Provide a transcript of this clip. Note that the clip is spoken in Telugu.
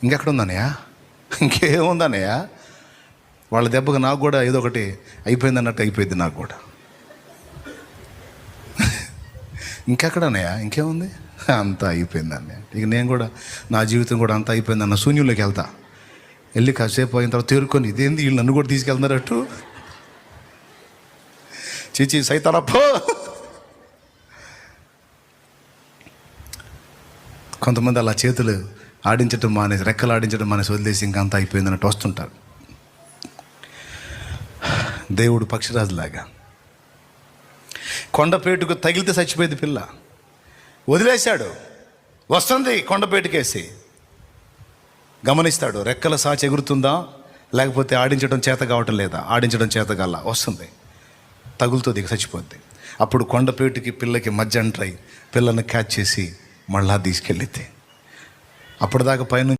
ఇంకెక్కడ ఉందన్నయ్య, ఇంకేముందన్నయ్య, వాళ్ళ దెబ్బకు నాకు కూడా ఏదో ఒకటి అయిపోయింది అన్నట్టు అయిపోయింది నాకు కూడా. ఇంకెక్కడన్నయ్య, ఇంకేముంది, అంతా అయిపోయింది అన్నయ్య. ఇక నేను కూడా నా జీవితం కూడా అంతా అయిపోయింది అన్న శూన్యంలోకి వెళ్తా. వెళ్ళి కాసేపు అయిన తర్వాత తేరుకొని ఇదేంది వీళ్ళు నన్ను కూడా తీసుకెళ్తున్నారట్టు, చీచి సైతానప్పో. కొంతమంది అలా చేతులు ఆడించడం మానేసి, రెక్కలు ఆడించడం మానేసి వదిలేసి ఇంకా అంతా అయిపోయింది అన్నట్టు వస్తుంటారు. దేవుడు పక్షిరాజులాగా కొండపేటుకు తగిలితే చచ్చిపోయింది పిల్ల, వదిలేశాడు. వస్తుంది కొండపేటుకేసి, గమనిస్తాడు రెక్కల సాచి ఎగురుతుందా లేకపోతే ఆడించడం చేత కావటం లేదా. ఆడించడం చేత కాల, వస్తుంది, తగులుతుంది, ఇక చచ్చిపోద్ది. అప్పుడు కొండపేటుకి పిల్లకి మధ్య అంటరై పిల్లను క్యాచ్ చేసి మళ్ళా తీసుకెళ్ళితే, అప్పటిదాకా పైన